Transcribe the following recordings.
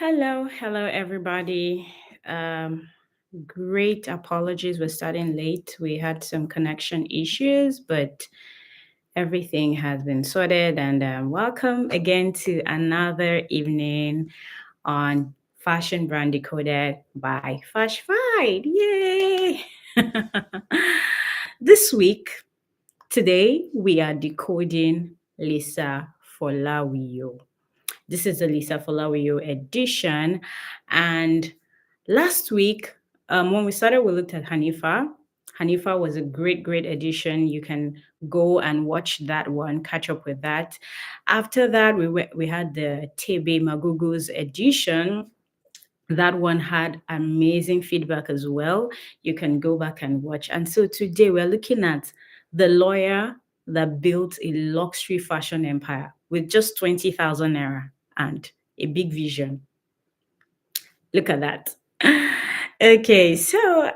Hello, everybody. Um, Great apologies. We're starting late. We had some connection issues, but everything has been sorted. And welcome again to another evening on Fashion Brand Decoded by Fashfied. Yay! This week, today, we are decoding Lisa Folawiyo. This is the Lisa Folawiyo edition. And last week, when we started, we looked at Hanifa. Hanifa was a great edition. You can go and watch that one, catch up with that. After that, we had the Tebe Magugu's edition. That one had amazing feedback as well. You can go back and watch. And so today we're looking at the lawyer that built a luxury fashion empire with just 20,000 naira and a big vision. Look at that. Okay, so,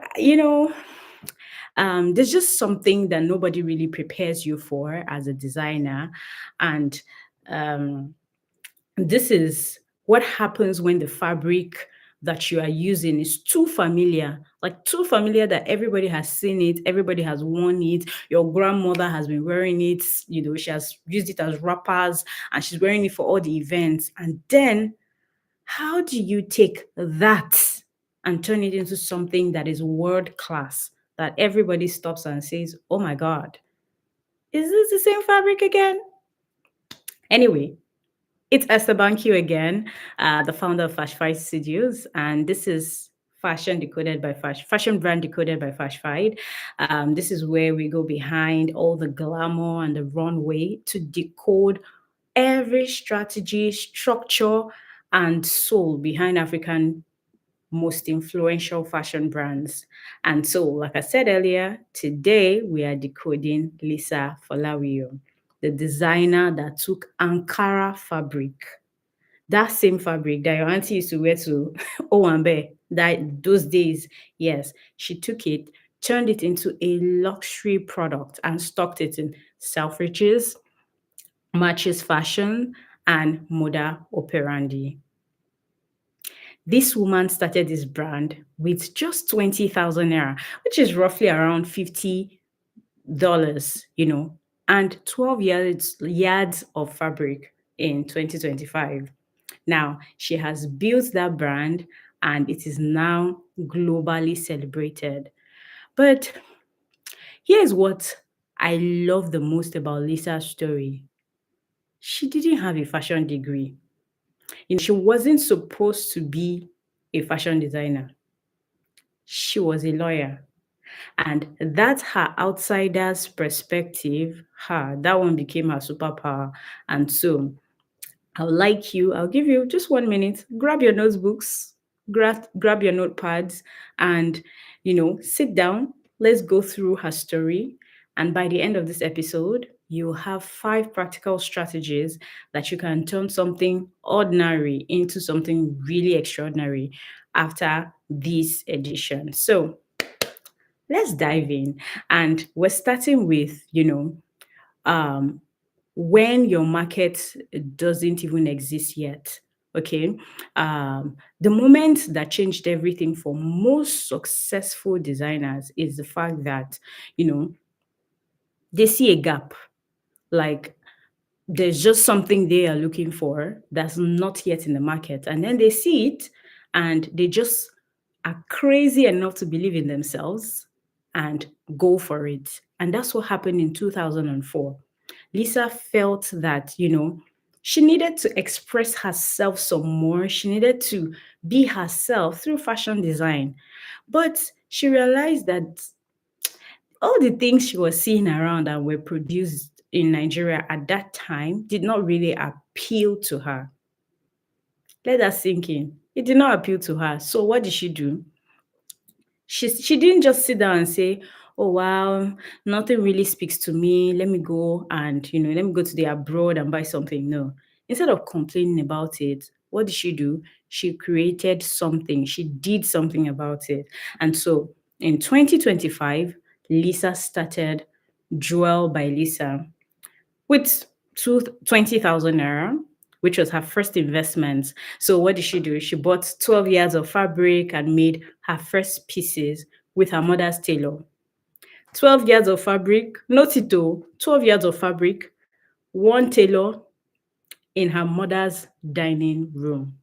there's just something that nobody really prepares you for as a designer. And um, this is what happens when the fabric that you are using is too familiar, like too familiar that everybody has seen it, everybody has worn it, your grandmother has been wearing it, she has used it as wrappers and she's wearing it for all the events. And then how do you take that and turn it into something that is world class, that everybody stops and says, oh my God, is this the same fabric again? Anyway, it's Esther Bankyu again, the founder of Fashfied Studios, and this is Fashion Brand Decoded by Fashfied. This is where we go behind all the glamour and the runway to decode every strategy, structure, and soul behind African most influential fashion brands. And so, like I said earlier, today we are decoding Lisa Folawiyo, the designer that took Ankara fabric, that same fabric that your auntie used to wear to Owambe, that those days, yes, she took it, turned it into a luxury product and stocked it in Selfridges, Matches Fashion, and Moda Operandi. This woman started this brand with just 20,000 naira, which is roughly around $50, and 12 yards of fabric in 2025. Now, she has built that brand and it is now globally celebrated. But here's what I love the most about Lisa's story. She didn't have a fashion degree. She wasn't supposed to be a fashion designer. She was a lawyer. And that's her outsider's perspective. That one became her superpower. And so I'll give you just 1 minute, grab your notebooks, grab your notepads, and, sit down. Let's go through her story. And by the end of this episode, you'll have 5 practical strategies that you can turn something ordinary into something really extraordinary after this edition. So let's dive in. And we're starting with, um, when your market doesn't even exist yet. Okay. The moment that changed everything for most successful designers is the fact that, they see a gap. Like there's just something they are looking for that's not yet in the market. And then they see it and they just are crazy enough to believe in themselves and go for it. And that's what happened in 2004. Lisa felt that, she needed to express herself some more. She needed to be herself through fashion design. But she realized that all the things she was seeing around and were produced in Nigeria at that time did not really appeal to her. Let that sink in. It did not appeal to her. So what did she do? She didn't just sit down and say, oh wow, nothing really speaks to me. Let me go and let me go to the abroad and buy something. No. Instead of complaining about it, what did she do? She created something. She did something about it. And so in 2025, Lisa started Jewel by Lisa with 20,000 naira, which was her first investment. So what did she do? She bought 12 yards of fabric and made her first pieces with her mother's tailor. 12 yards of fabric, note it though, 12 yards of fabric, one tailor in her mother's dining room.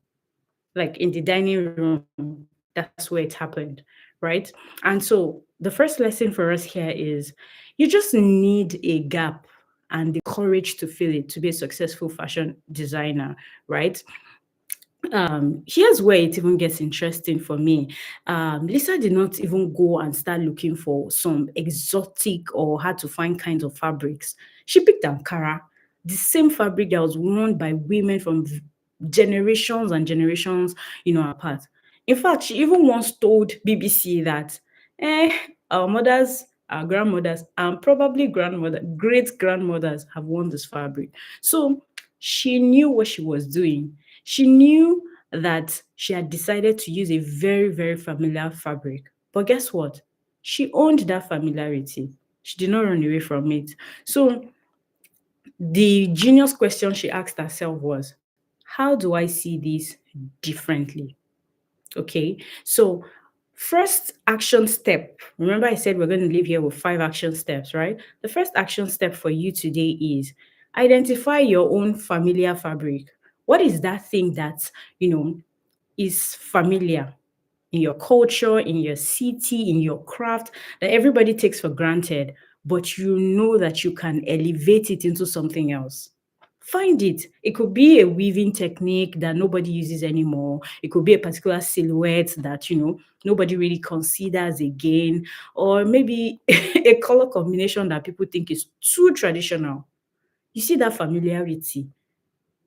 Like in the dining room, that's where it happened, right? And so the first lesson for us here is you just need a gap and the courage to fill it to be a successful fashion designer, right? Here's where it even gets interesting for me. Lisa did not even go and start looking for some exotic or hard to find kinds of fabrics. She picked Ankara, the same fabric that was worn by women from generations and generations, apart. In fact, she even once told BBC that, eh, our mothers, our grandmothers, and probably great grandmothers have worn this fabric. So she knew what she was doing. She knew that she had decided to use a very, very familiar fabric. But guess what? She owned that familiarity. She did not run away from it. So the genius question she asked herself was, how do I see this differently? Okay. So first action step. Remember I said we're going to leave here with 5 action steps, right? The first action step for you today is identify your own familiar fabric. What is that thing that, you know, is familiar in your culture, in your city, in your craft that everybody takes for granted, but you know that you can elevate it into something else? Find it. It could be a weaving technique that nobody uses anymore. It could be a particular silhouette that, nobody really considers again, or maybe a color combination that people think is too traditional. You see that familiarity?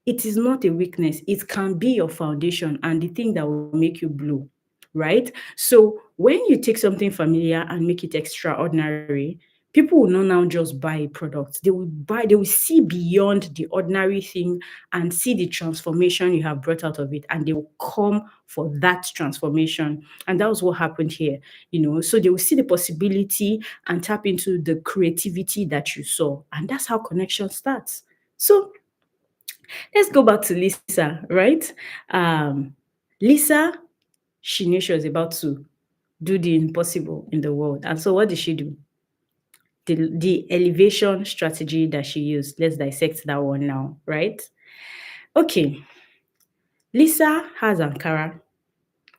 It is not a weakness. It can be your foundation and the thing that will make you blow, right? So when you take something familiar and make it extraordinary, people will not now just buy a product. They will see beyond the ordinary thing and see the transformation you have brought out of it, and they will come for that transformation. And that was what happened here. So they will see the possibility and tap into the creativity that you saw. And that's how connection starts. So let's go back to Lisa, right? Lisa, she knew she was about to do the impossible in the world. And so what did she do? The elevation strategy that she used. Let's dissect that one now, right? Okay. Lisa has Ankara.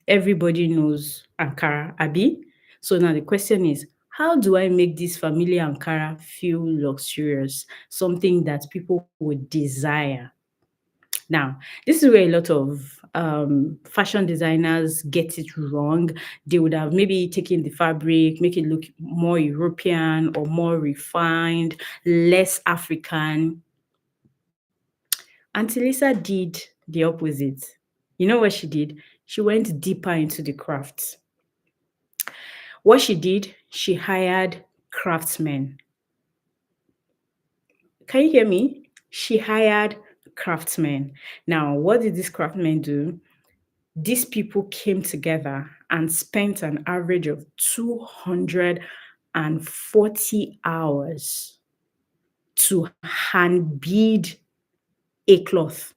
Everybody knows Ankara, Abi. So now the question is, how do I make this familiar Ankara feel luxurious? Something that people would desire. Now, this is where a lot of fashion designers get it wrong. They would have maybe taken the fabric, make it look more European or more refined, less African. Auntie Lisa did the opposite. You know what she did? She went deeper into the crafts. What she did, she hired craftsmen. Can you hear me? She hired craftsmen. Now, what did these craftsmen do? These people came together and spent an average of 240 hours to hand bead a cloth.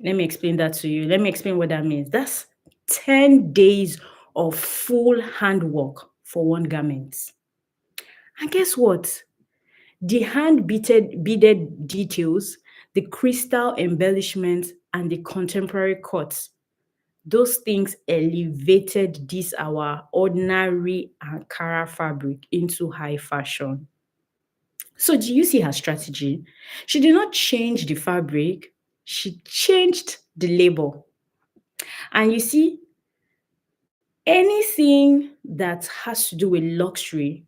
Let me explain that to you. Let me explain what that means. That's 10 days of full handwork for one garment. And guess what? The beaded details, the crystal embellishments, and the contemporary cuts, those things elevated this our ordinary Ankara fabric into high fashion. So do you see her strategy? She did not change the fabric, she changed the label. And you see, anything that has to do with luxury,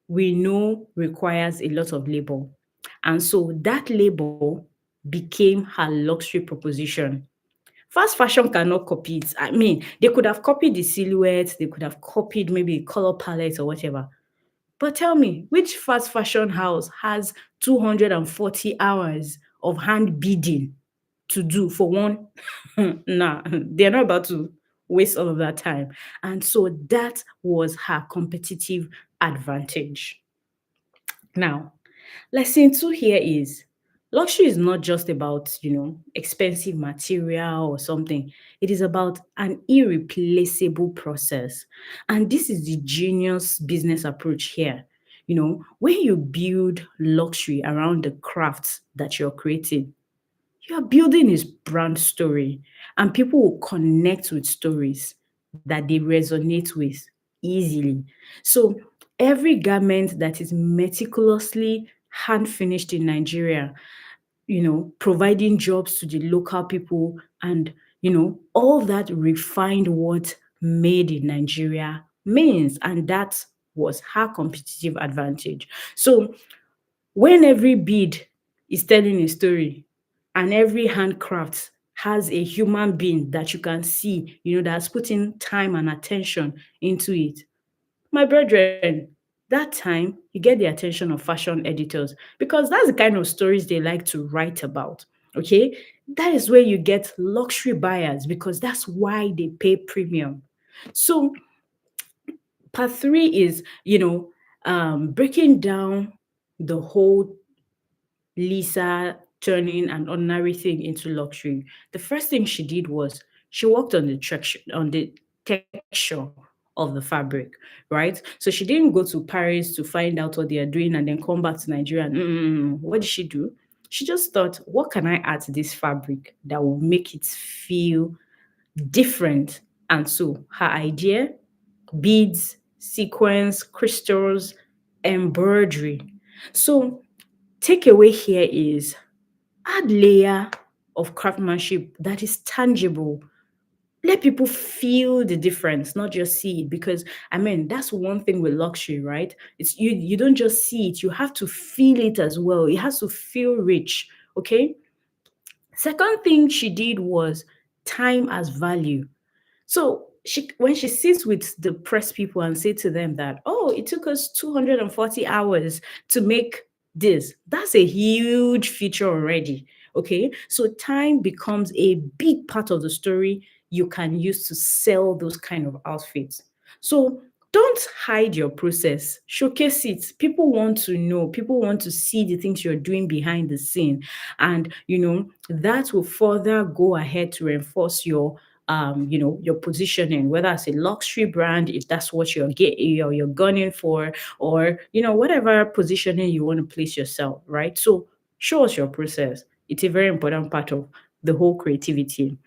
we know requires a lot of labor. And so that label became her luxury proposition. Fast fashion cannot copy it. I mean, they could have copied the silhouette, they could have copied maybe a color palette or whatever. But tell me, which fast fashion house has 240 hours of hand beading to do for one? Nah, they're not about to waste all of that time. And so that was her competitive advantage. Now, Lesson two here is luxury is not just about, expensive material or something. It is about an irreplaceable process. And this is the genius business approach here. When you build luxury around the crafts that you're creating, you're building his brand story, and people will connect with stories that they resonate with easily. So, every garment that is meticulously hand finished in Nigeria, providing jobs to the local people and, all that refined what made in Nigeria means. And that was her competitive advantage. So, when every bead is telling a story and every handcraft has a human being that you can see, that's putting time and attention into it, my brethren, that time you get the attention of fashion editors because that's the kind of stories they like to write about. Okay. That is where you get luxury buyers because that's why they pay premium. So, part three is, breaking down the whole Lisa turning an ordinary thing into luxury. The first thing she did was she worked on the texture of the fabric, right? So she didn't go to Paris to find out what they are doing and then come back to Nigeria. And, what did she do? She just thought, what can I add to this fabric that will make it feel different? And so her idea: beads, sequins, crystals, embroidery. So takeaway here is add layer of craftsmanship that is tangible. Let people feel the difference, not just see it. Because I mean, that's one thing with luxury, right? It's you don't just see it, you have to feel it as well. It has to feel rich. Okay. Second thing she did was time as value. So when she sits with the press people and say to them that, oh, it took us 240 hours to make this, that's a huge feature already. Okay. So time becomes a big part of the story you can use to sell those kind of outfits. So don't hide your process, showcase it. People want to know, people want to see the things you're doing behind the scene. And, that will further go ahead to reinforce your positioning, whether as a luxury brand, if that's what you're gunning for, or whatever positioning you want to place yourself, right? So show us your process. It's a very important part of the whole creativity.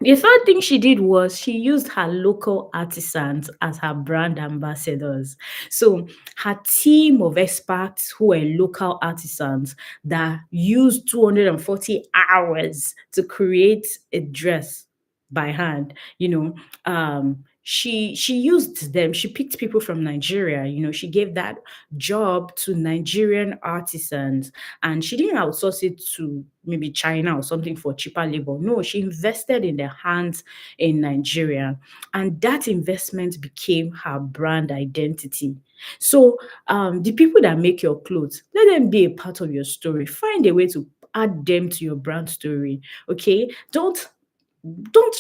The third thing she did was she used her local artisans as her brand ambassadors. So her team of experts who were local artisans that used 240 hours to create a dress by hand, she used them. She picked people from Nigeria. She gave that job to Nigerian artisans, and she didn't outsource it to maybe China or something for cheaper labor. No, she invested in their hands in Nigeria, and that investment became her brand identity. So, the people that make your clothes, let them be a part of your story. Find a way to add them to your brand story. Okay, don't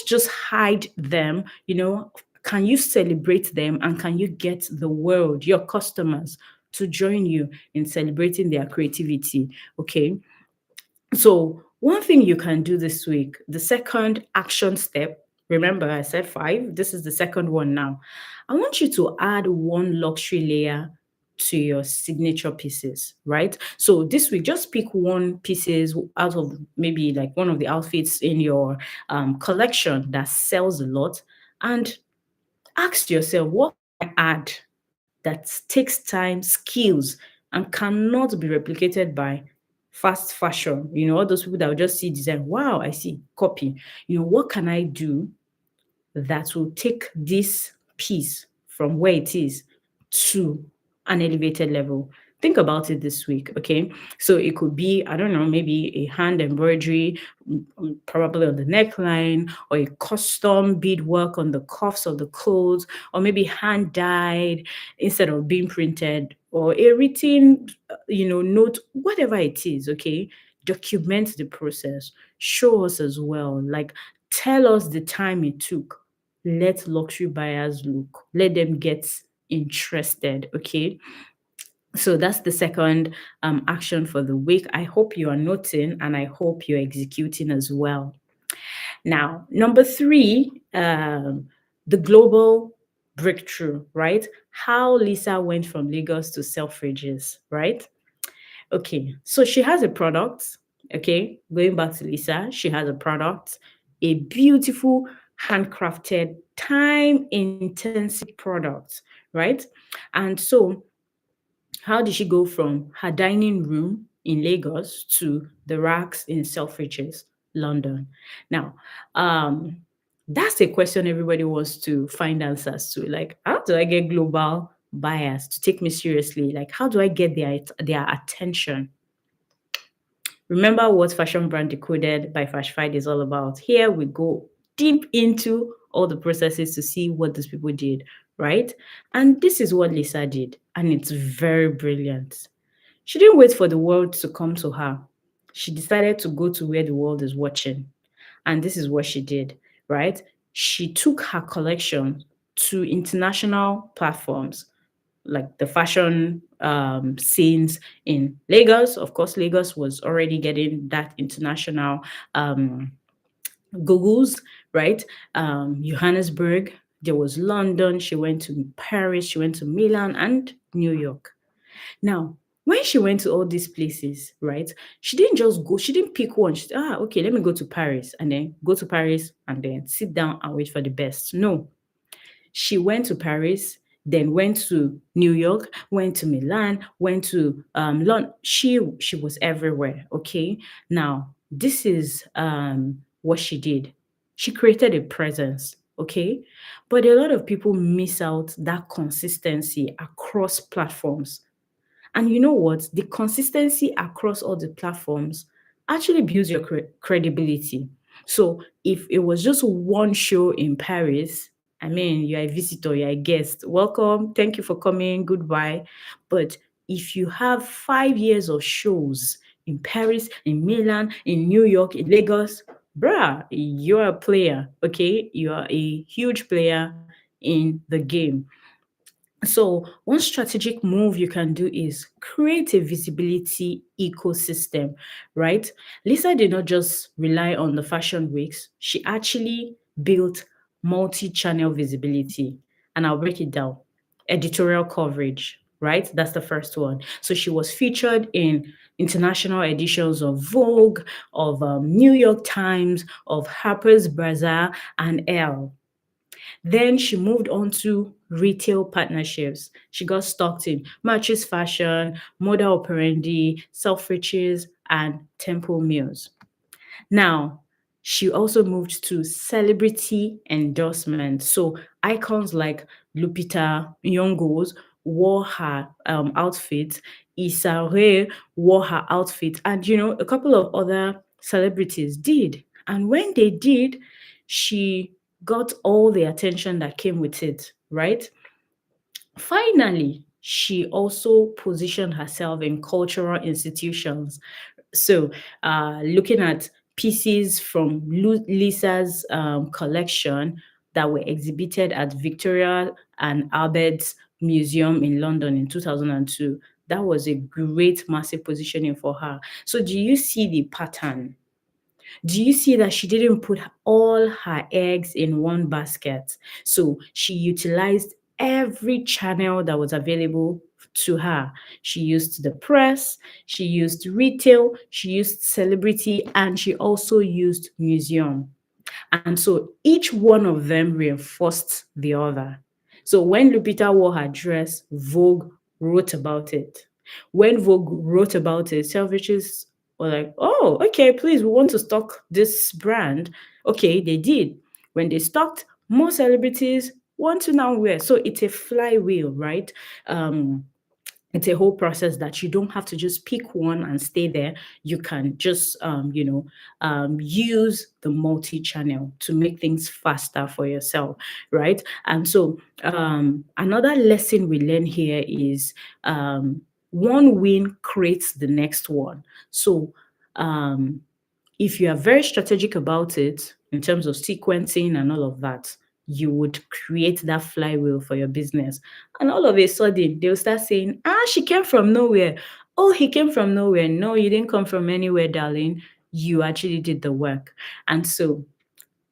just hide them. Can you celebrate them, and can you get the world, your customers, to join you in celebrating their creativity? Okay. So, one thing you can do this week, the second action step, remember I said five, this is the second one now. I want you to add one luxury layer to your signature pieces, right? So this week, just pick one pieces out of maybe like one of the outfits in your collection that sells a lot, and ask yourself, what can I add that takes time, skills, and cannot be replicated by fast fashion? All those people that will just see design, wow, I see, copy. What can I do that will take this piece from where it is to an elevated level? Think about it this week, okay? So it could be, I don't know, maybe a hand embroidery, probably on the neckline, or a custom beadwork on the cuffs of the clothes, or maybe hand dyed instead of being printed, or a written, note, whatever it is, okay? Document the process, show us as well, like tell us the time it took. Let luxury buyers look, let them get interested, okay? So that's the second action for the week. I hope you are noting and I hope you're executing as well. Now, number three, the global breakthrough, right? How Lisa went from Lagos to Selfridges, right? Okay, so she has a product. Okay, going back to Lisa, she has a product, a beautiful, handcrafted, time intensive product, right? And so how did she go from her dining room in Lagos to the racks in Selfridges, London? Now, um, that's a question everybody wants to find answers to. Like, how do I get global buyers to take me seriously? Like, how do I get their attention? Remember what Fashion Brand Decoded by Fashfied is all about. Here we go deep into all the processes to see what these people did, right? And this is what Lisa did, and it's very brilliant. She didn't wait for the world to come to her. She decided to go to where the world is watching. And this is what she did, right? She took her collection to international platforms like the fashion scenes in Lagos. Of course, Lagos was already getting that international Googles, right? Johannesburg, there was London, she went to Paris, she went to Milan and New York. Now, when she went to all these places, right, she didn't just go, she didn't pick one. She said, okay, let me go to Paris and then go to Paris and then sit down and wait for the best. No, she went to Paris, then went to New York, went to Milan, went to London. She was everywhere. Okay. Now, this is what she did. She created a presence. Okay. But a lot of people miss out that consistency across platforms. And you know what? The consistency across all the platforms actually builds your credibility. So if it was just one show in Paris, I mean, you're a visitor, you're a guest. Welcome. Thank you for coming. Goodbye. But if you have 5 years of shows in Paris, in Milan, in New York, in Lagos, bruh, you're a player. Okay. You are a huge player in the game. So, one strategic move you can do is create a visibility ecosystem, right? Lisa did not just rely on the fashion weeks, she actually built multi channel visibility. And I'll break it down. Editorial coverage, right? That's the first one. So, she was featured in international editions of Vogue, of New York Times, of Harper's Bazaar, and Elle. Then she moved on to retail partnerships. She got stocked in Matches Fashion, Moda Operandi, Selfridges, and Temple Mills. Now, she also moved to celebrity endorsement. So icons like Lupita Nyong'o wore her outfit, Issa Rae wore her outfit, and a couple of other celebrities did. And when they did, she got all the attention that came with it, right? Finally, she also positioned herself in cultural institutions. So, looking at pieces from Lisa's collection that were exhibited at Victoria and Albert's Museum in London in 2002, that was a great massive positioning for her. So, do you see the pattern? Do you see that she didn't put all her eggs in one basket? So she utilized every channel that was available to her. She used the press, she used retail, she used celebrity, and she also used museum. And so each one of them reinforced the other. So when Lupita wore her dress, Vogue wrote about it. When Vogue wrote about it, Selfridges were like, oh, okay, please, we want to stock this brand. Okay, they did. When they stocked, more celebrities want to now wear. So it's a flywheel, right? Um, it's a whole process that you don't have to just pick one and stay there. You can just use the multi-channel to make things faster for yourself, right? And so another lesson we learn here is one win creates the next one. So if you are very strategic about it in terms of sequencing and all of that, you would create that flywheel for your business. And all of a sudden, they'll start saying, ah, she came from nowhere. Oh, he came from nowhere. No, you didn't come from anywhere, darling. You actually did the work. And so,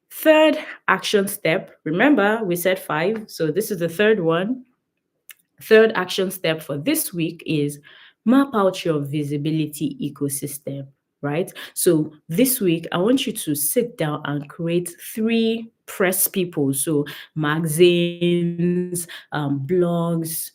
third action step, remember we said 5. So, this is the third one. Third action step for this week is map out your visibility ecosystem, right? So this week, I want you to sit down and create 3 press people. So magazines, blogs,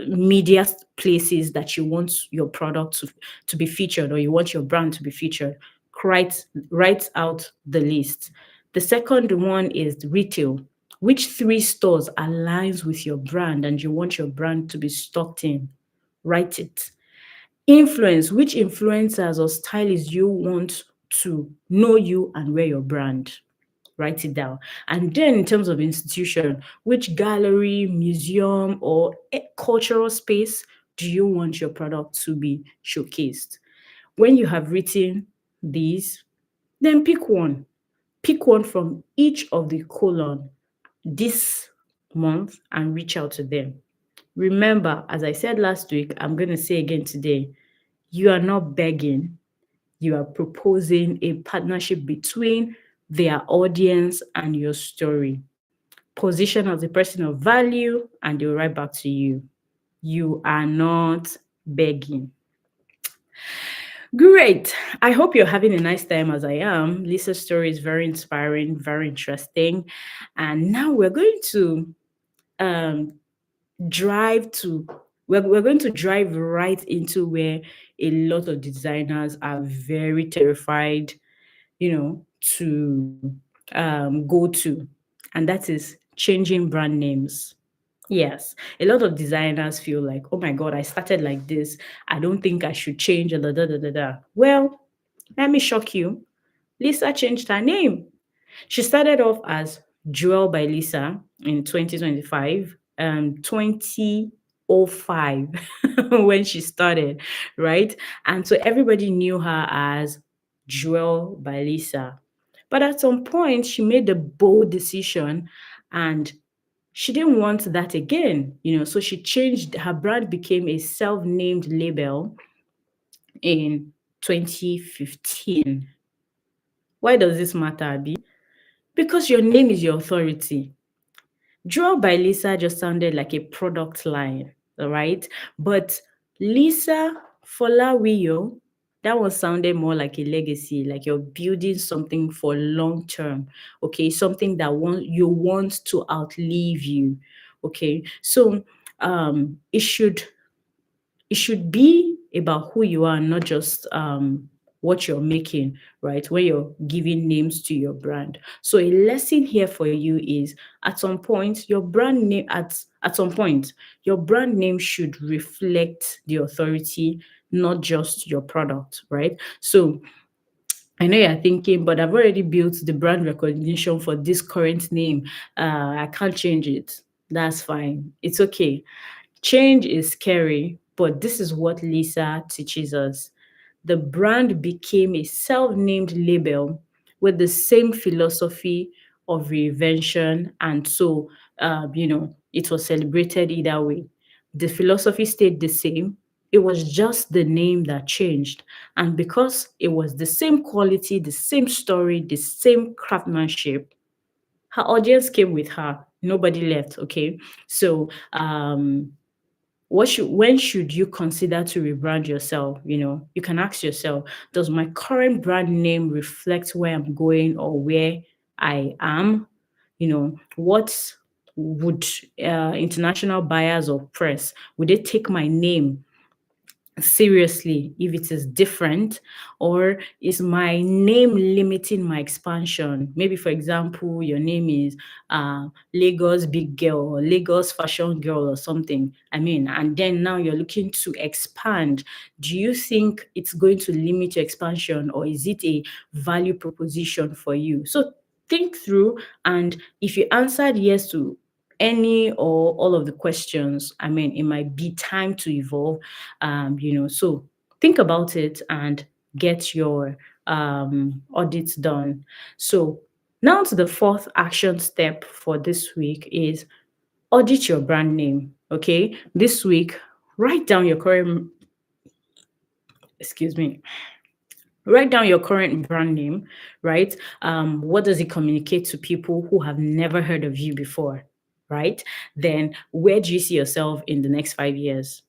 media places that you want your product to be featured, or you want your brand to be featured. Write out the list. The second one is retail. Which 3 stores aligns with your brand and you want your brand to be stocked in? Write it. Influence. Which influencers or stylists you want to know you and wear your brand? Write it down. And then in terms of institution, which gallery, museum, or cultural space do you want your product to be showcased? When you have written these, then pick one. Pick one from each of the column this month and reach out to them. Remember, as I said last week, I'm going to say again today, you are not begging, you are proposing a partnership between their audience and your story. Position as a person of value, and they'll write back to you. You are not begging. Great. I hope you're having a nice time as I am. Lisa's story is very inspiring, very interesting. And now um, drive to we're going to drive right into where a lot of designers are very terrified, to go to, and that is changing brand names. Yes, a lot of designers feel like, oh my God, I started like this. I don't think I should change. Da, da, da, da, da. Well, let me shock you. Lisa changed her name. She started off as Jewel by Lisa in 2025, 2005 when she started, right? And so everybody knew her as Jewel by Lisa. But at some point, she made the bold decision and she didn't want that again, so she changed, her brand became a self-named label in 2015. Why does this matter, Abby? Because your name is your authority. Draw by Lisa just sounded like a product line, all right? But Lisa Folawiyo, that one sounded more like a legacy, like you're building something for long term, okay? Something that you want to outlive you, okay? So it should be about who you are, not just what you're making, right? When you're giving names to your brand. So a lesson here for you is at some point, your brand name at some point, your brand name should reflect the authority, not just your product, right? So I know you're thinking, but I've already built the brand recognition for this current name. I can't change it. That's fine. It's okay. Change is scary, but this is what Lisa teaches us. The brand became a self named label with the same philosophy of reinvention. And so, it was celebrated either way. The philosophy stayed the same. It was just the name that changed. And because it was the same quality, the same story, the same craftsmanship, her audience came with her. Nobody left. Okay. So, when should you consider to rebrand yourself? You can ask yourself, does my current brand name reflect where I'm going or where I am? What would international buyers or press, would they take my name seriously if it is different, or is my name limiting my expansion? Maybe, for example, your name is Lagos Big Girl or Lagos Fashion Girl or something, and then now you're looking to expand. Do you think it's going to limit your expansion, or is it a value proposition for you? So think through, and if you answered yes to any or all of the questions, it might be time to evolve. So think about it and get your audits done. So Now to the fourth action step for this week is audit your brand name. Okay, this week, write down your current, excuse me, write down your current brand name, right? What does it communicate to people who have never heard of you before, right? Then where do you see yourself in the next 5 years?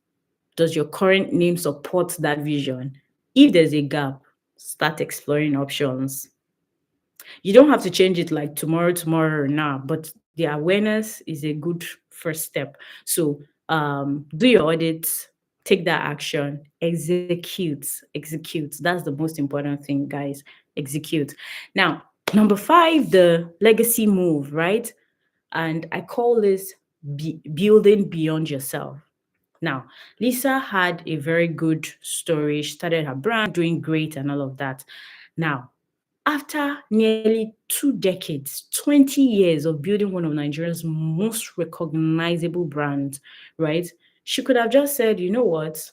Does your current name support that vision? If there's a gap, start exploring options. You don't have to change it like tomorrow or now, but the awareness is a good first step. So do your audits, take that action, execute. That's the most important thing, guys. Execute. Now, number five, the legacy move, right? And I call this building beyond yourself. Now, Lisa had a very good story. She started her brand, doing great, and all of that. Now, after nearly 2 decades, 20 years of building one of Nigeria's most recognizable brands, right? She could have just said, you know what?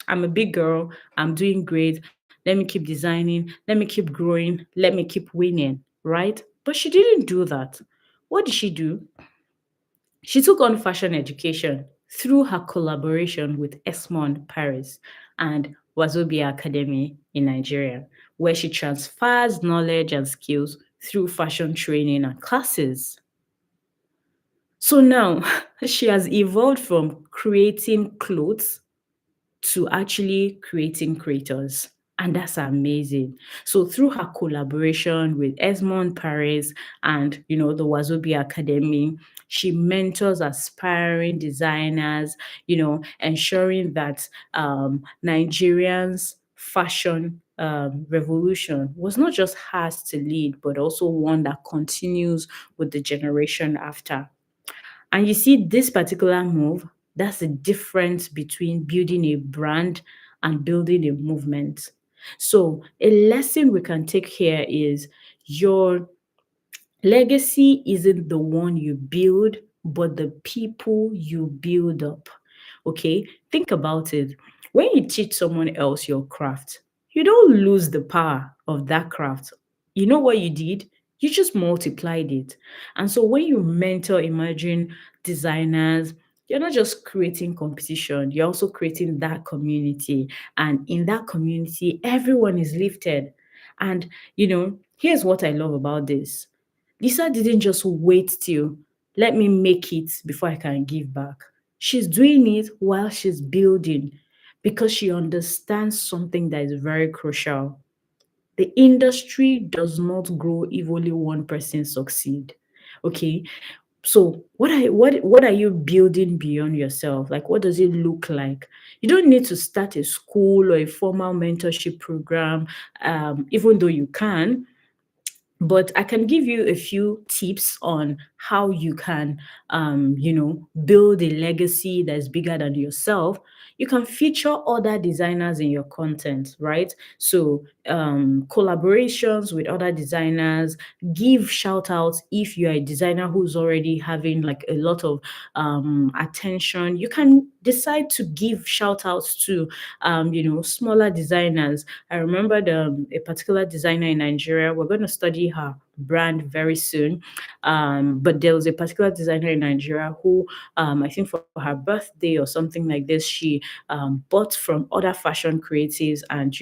I'm a big girl. I'm doing great. Let me keep designing. Let me keep growing. Let me keep winning, right? But she didn't do that. What did she do? She took on fashion education through her collaboration with Esmond Paris and Wazobia Academy in Nigeria, where she transfers knowledge and skills through fashion training and classes. So now she has evolved from creating clothes to actually creating creators. And that's amazing. So through her collaboration with Esmond Paris and the Wazobi Academy, she mentors aspiring designers, ensuring that Nigerians fashion revolution was not just hers to lead, but also one that continues with the generation after. And you see, this particular move, that's the difference between building a brand and building a movement. So, a lesson we can take here is your legacy isn't the one you build, but the people you build up. Okay, think about it. When you teach someone else your craft, you don't lose the power of that craft. You know what you did? You just multiplied it. And so when you mentor emerging designers, you're not just creating competition, you're also creating that community. And in that community, everyone is lifted. And, here's what I love about this. Lisa didn't just wait till let me make it before I can give back. She's doing it while she's building because she understands something that is very crucial. The industry does not grow if only one person succeed. Okay. So what are you building beyond yourself? Like what does it look like? You don't need to start a school or a formal mentorship program, even though you can, but I can give you a few tips on how you can, build a legacy that's bigger than yourself. You can feature other designers in your content, right? So, collaborations with other designers, give shout outs if you're a designer who's already having like a lot of attention. You can decide to give shout outs to, smaller designers. I remember a particular designer in Nigeria. We're going to study her brand very soon. But there was a particular designer in Nigeria who, I think for her birthday or something like this, she bought from other fashion creatives, and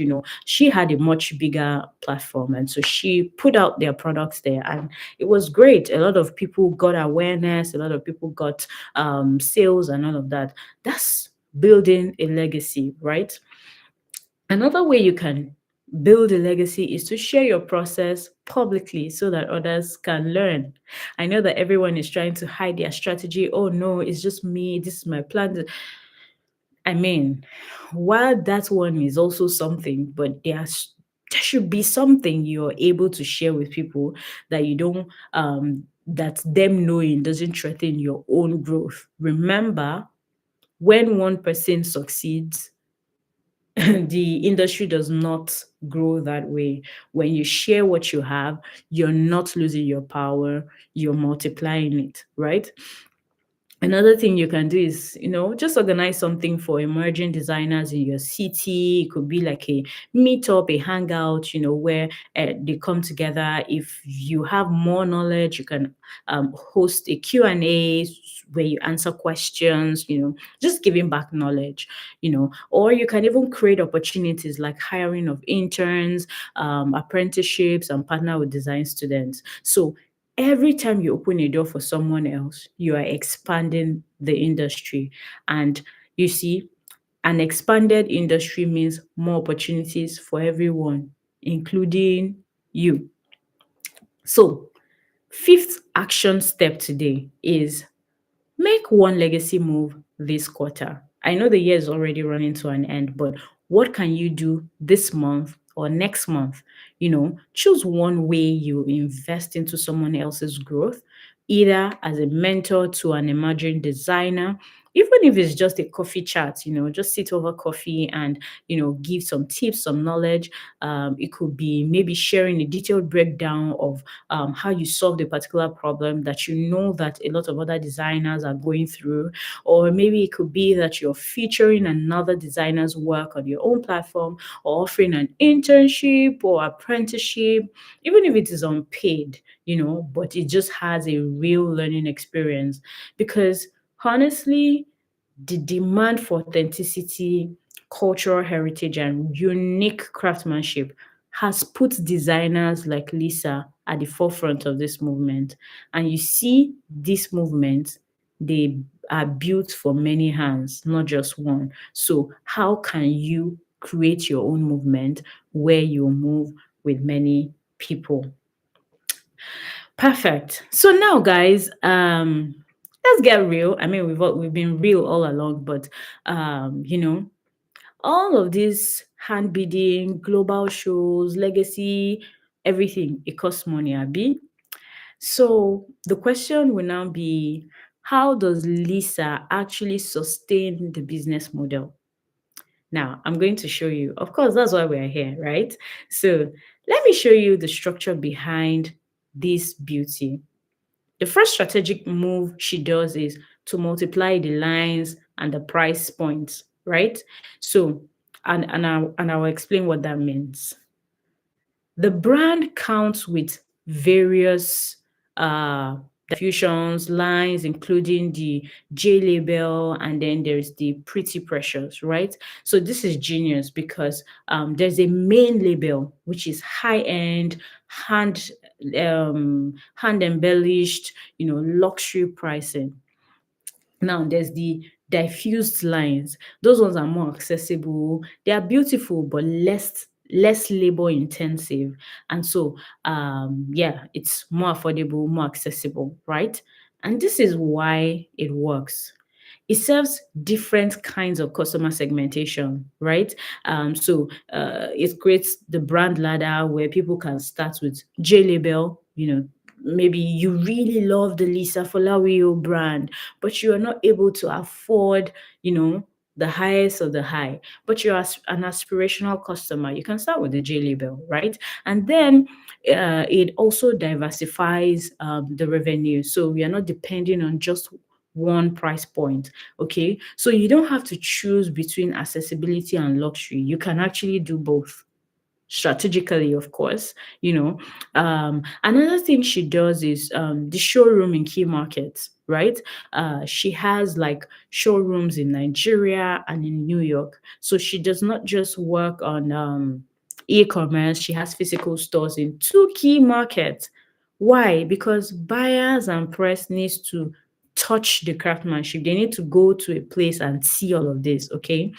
she had a much bigger platform, and so she put out their products there, and it was great. A lot of people got awareness, a lot of people got sales, and all of that. That's building a legacy, right? Another way you can build a legacy is to share your process publicly so that others can learn. I know that everyone is trying to hide their strategy. Oh no, it's just me. This is my plan. I mean, while that one is also something, but there should be something you're able to share with people that you don't that them knowing doesn't threaten your own growth. Remember, when one person succeeds, the industry does not grow that way. When you share what you have, you're not losing your power, you're multiplying it, right? Another thing you can do is, just organize something for emerging designers in your city. It could be like a meetup, a hangout, where they come together. If you have more knowledge, you can host a Q&A where you answer questions, just giving back knowledge, or you can even create opportunities like hiring of interns, apprenticeships, and partner with design students. So every time you open a door for someone else, you are expanding the industry. And you see, an expanded industry means more opportunities for everyone, including you. So, fifth action step today is make one legacy move this quarter. I know the year is already running to an end, but what can you do this month or next month? Choose one way you invest into someone else's growth, either as a mentor to an emerging designer, even if it's just a coffee chat, just sit over coffee and, give some tips, some knowledge. It could be maybe sharing a detailed breakdown of how you solved a particular problem that you know that a lot of other designers are going through. Or maybe it could be that you're featuring another designer's work on your own platform, or offering an internship or apprenticeship, even if it is unpaid, but it just has a real learning experience. Because honestly, the demand for authenticity, cultural heritage, and unique craftsmanship has put designers like Lisa at the forefront of this movement. And you see, this movement, they are built for many hands, not just one. So, how can you create your own movement where you move with many people? Perfect. So now, guys, let's get real. I mean, we've been real all along, but all of this hand bidding, global shows, legacy, everything, it costs money, Abby. So the question will now be, how does Lisa actually sustain the business model? Now, I'm going to show you. Of course, that's why we're here, right? So let me show you the structure behind this beauty. The first strategic move she does is to multiply the lines and the price points, right? So, and I'll explain what that means. The brand counts with various diffusions, lines, including the J label, and then there's the Pretty Precious, right? So this is genius because there's a main label which is high end, hand hand embellished, luxury pricing. Now there's the diffused lines. Those ones are more accessible. They are beautiful, but less labor intensive. And so yeah, it's more affordable, more accessible, right? And this is why it works. It serves different kinds of customer segmentation, right? It creates the brand ladder where people can start with J label, maybe you really love the Lisa Folawiyo brand, but you are not able to afford, the highest of the high, but you're an aspirational customer. You can start with the J label, right? And then it also diversifies the revenue. So we are not depending on just one price point. Okay. So you don't have to choose between accessibility and luxury. You can actually do both strategically, of course. Another thing she does is the showroom in key markets, right? She has like showrooms in Nigeria and in New York. So she does not just work on e-commerce, she has physical stores in two key markets. Why? Because buyers and press needs to touch the craftsmanship. They need to go to a place and see all of this, okay?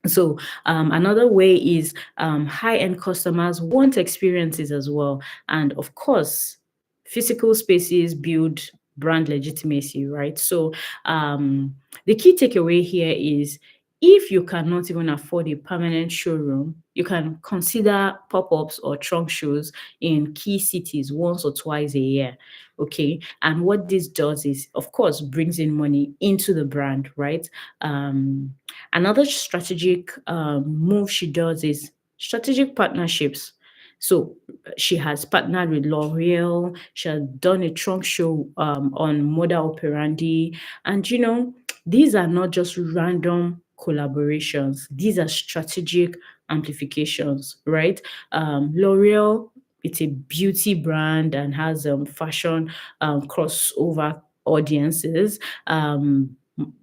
So another way is high-end customers want experiences as well. And of course, physical spaces build brand legitimacy, right? So the key takeaway here is, if you cannot even afford a permanent showroom, you can consider pop-ups or trunk shows in key cities once or twice a year. Okay. And what this does is, of course, brings in money into the brand, right? Another strategic move she does is strategic partnerships. So she has partnered with L'Oreal. She has done a trunk show on Moda Operandi. And, these are not just random collaborations. These are strategic amplifications, right? L'Oreal, it's a beauty brand and has fashion crossover audiences. Moda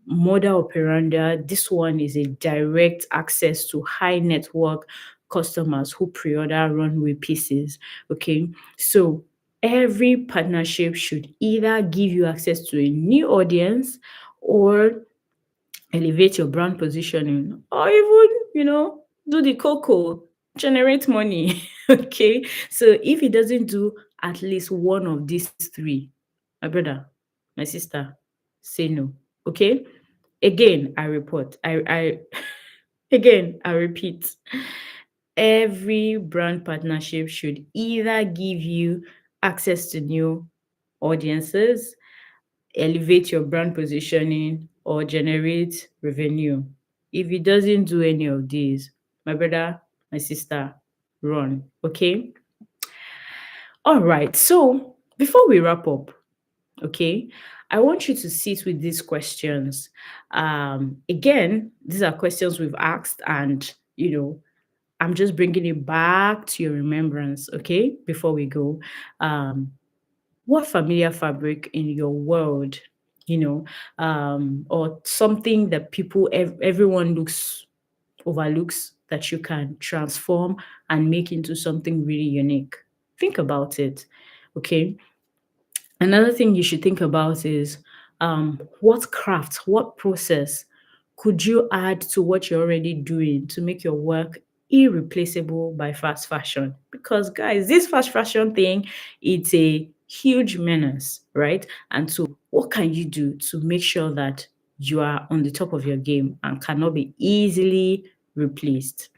Operanda, this one is a direct access to high network customers who pre-order runway pieces. Okay, so every partnership should either give you access to a new audience or elevate your brand positioning, or even, do the cocoa, generate money. Okay, so if it doesn't do at least one of these three, my brother, my sister, say no. Okay, again I report I again I repeat, every brand partnership should either give you access to new audiences, elevate your brand positioning, or generate revenue. If it doesn't do any of these, my brother, my sister, run. Okay. All right. So before we wrap up, okay, I want you to sit with these questions. Again, these are questions we've asked, and I'm just bringing it back to your remembrance. Okay, before we go, um, what familiar fabric in your world, or something that everyone overlooks, that you can transform and make into something really unique? Think about it. Okay. Another thing you should think about is what craft, what process could you add to what you're already doing to make your work irreplaceable by fast fashion? Because, guys, this fast fashion thing, it's a huge menace, right? And so, what can you do to make sure that you are on the top of your game and cannot be easily replaced?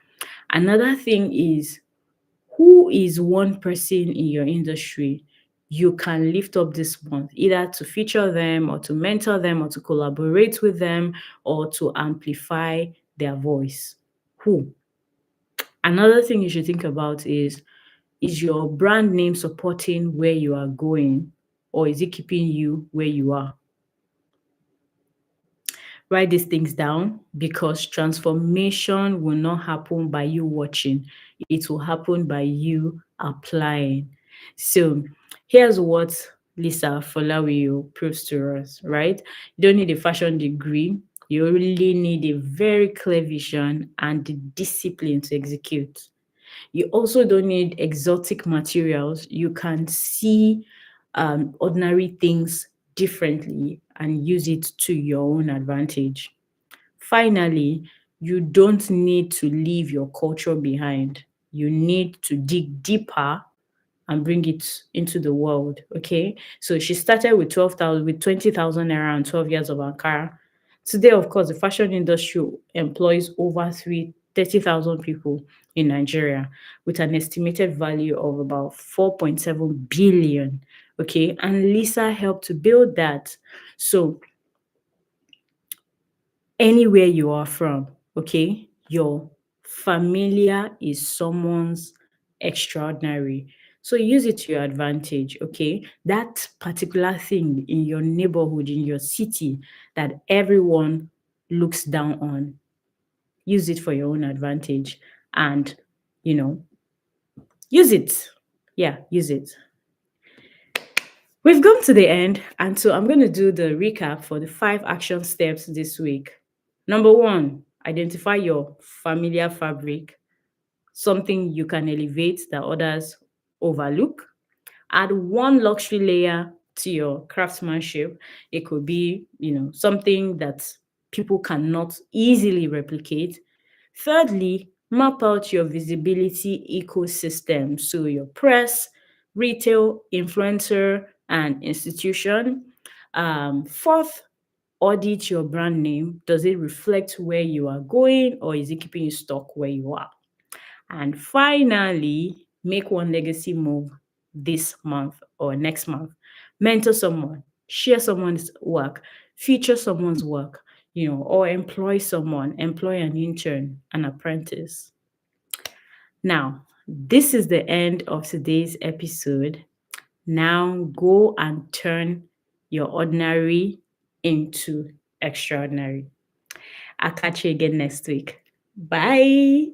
Another thing is, who is one person in your industry you can lift up this month, either to feature them or to mentor them or to collaborate with them or to amplify their voice? Who? Another thing you should think about is your brand name supporting where you are going, or is it keeping you where you are? Write these things down, because transformation will not happen by you watching. It will happen by you applying. So here's what Lisa Folawiyo proves to us, right? You don't need a fashion degree. You only need a very clear vision and the discipline to execute. You also don't need exotic materials. You can see ordinary things differently and use it to your own advantage. Finally, you don't need to leave your culture behind. You need to dig deeper and bring it into the world. Okay. So she started with 12,000, with 20,000 naira and 12 years of Ankara. Today, of course, the fashion industry employs over 30,000 people in Nigeria with an estimated value of about 4.7 billion. Okay. And Lisa helped to build that. So anywhere you are from, okay, your familiar is someone's extraordinary. So use it to your advantage, okay? That particular thing in your neighborhood, in your city, that everyone looks down on, use it for your own advantage and, you know, use it. Yeah, use it. We've come to the end, and so I'm going to do the recap for the 5 action steps this week. Number 1, identify your familiar fabric, something you can elevate that others overlook. Add 1 luxury layer to your craftsmanship. It could be, something that people cannot easily replicate. Thirdly, map out your visibility ecosystem. So your press, retail, influencer, and institution. Fourth, audit your brand name. Does it reflect where you are going, or is it keeping you stuck where you are? And finally, make 1 legacy move this month or next month. Mentor someone, share someone's work, feature someone's work, or employ someone, employ an intern, an apprentice. Now, This is the end of today's episode. Now go and turn your ordinary into extraordinary. I'll catch you again next week. Bye.